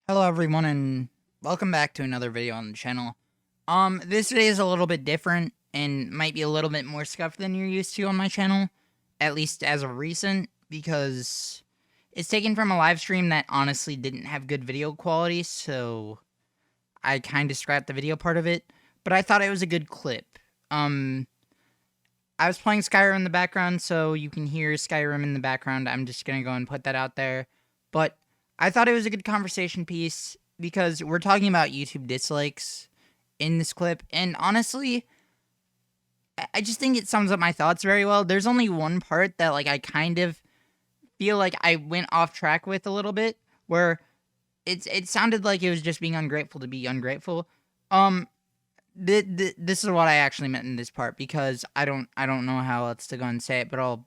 Hello everyone and welcome back to another video on the channel. This video is a little bit different and might be a little bit more scuffed than you're used to on my channel, at least as of recent, because it's taken from a live stream that honestly didn't have good video quality, so I kind of scrapped the video part of it, but I thought it was a good clip. I was playing Skyrim in the background, so you can hear Skyrim in the background. I'm just gonna go and put that out there, but I thought it was a good conversation piece because we're talking about YouTube dislikes in this clip, and honestly, I just think it sums up my thoughts very well. There's only one part that I kind of feel like I went off track with a little bit, where it sounded like it was just being ungrateful to be ungrateful. This is what I actually meant in this part, because I don't know how else to go and say it, but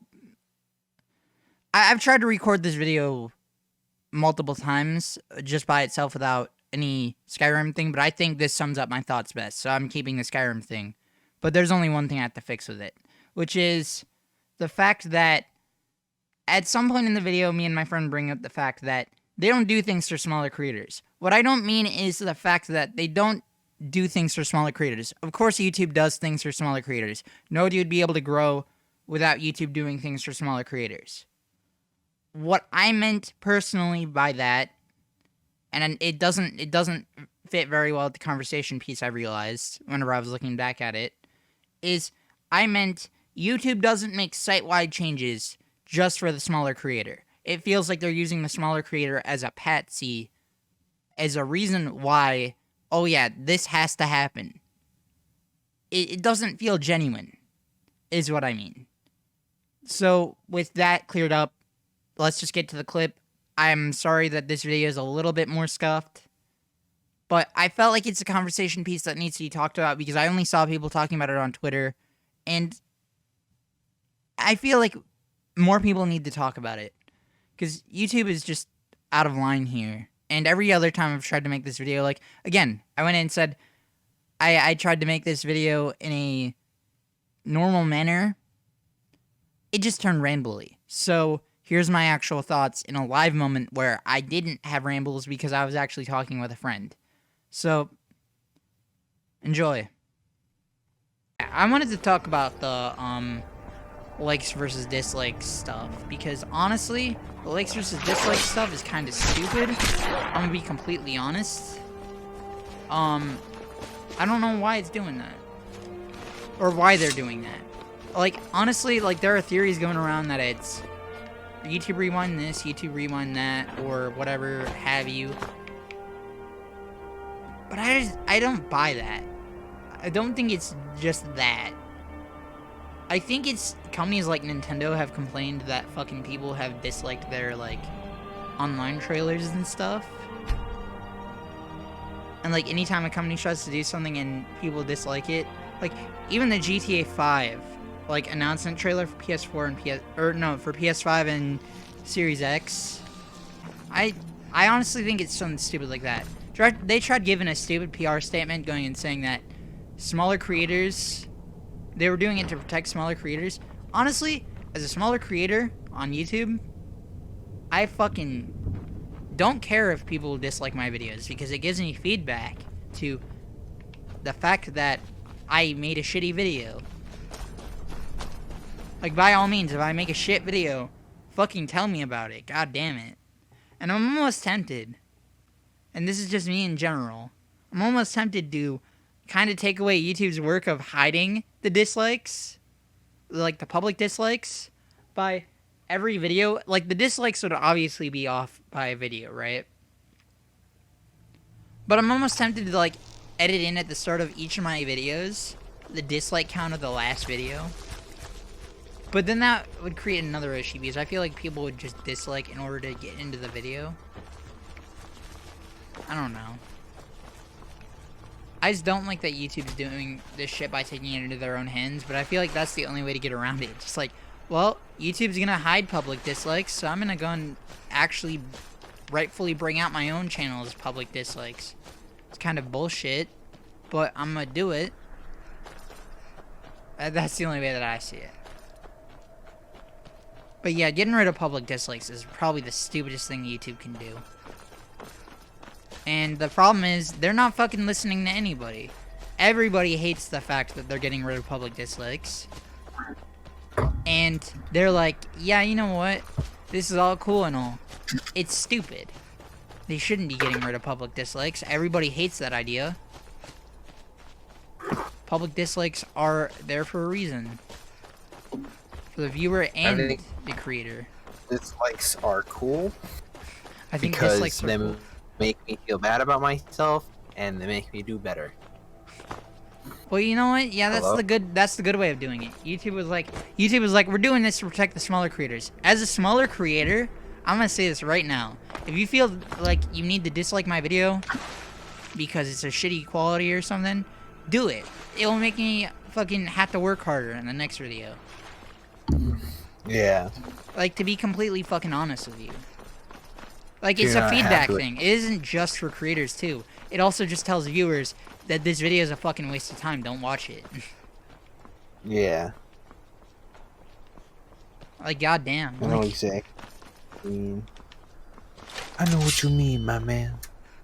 I've tried to record this video multiple times just by itself without any Skyrim thing, but I think this sums up my thoughts best, so I'm keeping the Skyrim thing. But there's only one thing I have to fix with it, which is the fact that at some point in the video, me and my friend bring up the fact that they don't do things for smaller creators. What I don't mean is the fact that they don't do things for smaller creators. Of course, YouTube does things for smaller creators. Nobody would be able to grow without YouTube doing things for smaller creators. What I meant personally by that, and it doesn't fit very well with the conversation piece, I realized whenever I was looking back at it, is I meant YouTube doesn't make site-wide changes just for the smaller creator. It feels like they're using the smaller creator as a patsy, as a reason why, oh yeah, this has to happen. It doesn't feel genuine, is what I mean. So, with that cleared up, let's just get to the clip. I'm sorry that this video is a little bit more scuffed, but I felt like it's a conversation piece that needs to be talked about because I only saw people talking about it on Twitter, and I feel like more people need to talk about it because YouTube is just out of line here. And every other time I've tried to make this video, again, I went in and said I tried to make this video in a normal manner. It just turned rambly. So here's my actual thoughts in a live moment where I didn't have rambles because I was actually talking with a friend. So, enjoy. I wanted to talk about the, likes versus dislikes stuff, because honestly, the likes versus dislikes stuff is kind of stupid. I'm gonna be completely honest. I don't know why it's doing that. Or why they're doing that. Honestly, there are theories going around that it's YouTube rewind this, YouTube rewind that, or whatever have you. But I don't buy that. I don't think it's just that. I think it's companies like Nintendo have complained that fucking people have disliked their, online trailers and stuff. And, anytime a company tries to do something and people dislike it, even the GTA 5 announcement trailer for PS4 and for PS5 and Series X. I honestly think it's something stupid like that. They tried giving a stupid PR statement going and saying that smaller creators, they were doing it to protect smaller creators. Honestly, as a smaller creator on YouTube, I fucking don't care if people dislike my videos because it gives me feedback to the fact that I made a shitty video. By all means, if I make a shit video, fucking tell me about it. God damn it. And I'm almost tempted, and this is just me in general, I'm almost tempted to kind of take away YouTube's work of hiding the dislikes, the public dislikes, by every video. The dislikes would obviously be off by a video, right? But I'm almost tempted to, edit in at the start of each of my videos the dislike count of the last video. But then that would create another issue because I feel like people would just dislike in order to get into the video. I don't know. I just don't like that YouTube's doing this shit by taking it into their own hands, but I feel like that's the only way to get around it. Just well, YouTube's gonna hide public dislikes, so I'm gonna go and actually rightfully bring out my own channel as public dislikes. It's kind of bullshit, but I'm gonna do it. That's the only way that I see it. But yeah, getting rid of public dislikes is probably the stupidest thing YouTube can do. And the problem is, they're not fucking listening to anybody. Everybody hates the fact that they're getting rid of public dislikes. And they're like, yeah, you know what? This is all cool and all. It's stupid. They shouldn't be getting rid of public dislikes. Everybody hates that idea. Public dislikes are there for a reason. For the viewer and the creator. Dislikes are cool. I think because dislikes are cool. Make me feel bad about myself, and they make me do better. Well, you know what? Yeah, that's the good way of doing it. YouTube was like, we're doing this to protect the smaller creators. As a smaller creator, I'm gonna say this right now. If you feel like you need to dislike my video because it's a shitty quality or something, do it. It will make me fucking have to work harder in the next video. Yeah. Like, to be completely fucking honest with you. Like, it's a feedback thing. It isn't just for creators, too. It also just tells viewers that this video is a fucking waste of time. Don't watch it. Yeah. Like, goddamn. I know exactly. I know what you mean, my man.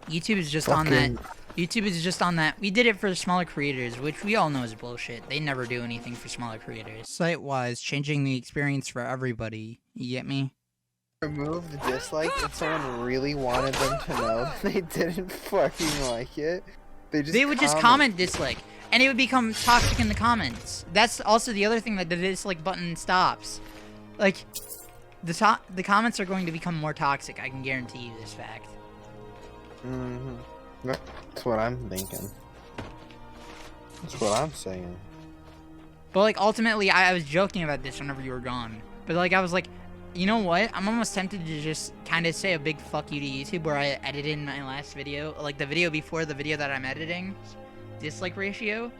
YouTube is just on that. YouTube is just on that. We did it for the smaller creators, which we all know is bullshit. They never do anything for smaller creators. Site-wise, changing the experience for everybody. You get me? Remove the dislike if someone really wanted them to know they didn't fucking like it. They would just comment dislike, and it would become toxic in the comments. That's also the other thing that the dislike button stops. Like, the comments are going to become more toxic. I can guarantee you this fact. Mm-hmm. That's what I'm thinking. That's what I'm saying. But, like, ultimately, I was joking about this whenever you were gone. But, like, I was like, you know what? I'm almost tempted to just kind of say a big fuck you to YouTube where I edited in my last video. Like, the video before the video that I'm editing. Dislike ratio.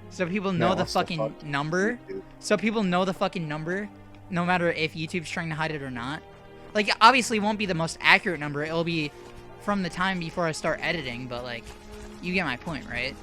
So people know the fucking number. So people know the fucking number. No matter if YouTube's trying to hide it or not. Like, obviously, it won't be the most accurate number. It'll be from the time before I start editing. But, like, you get my point, right?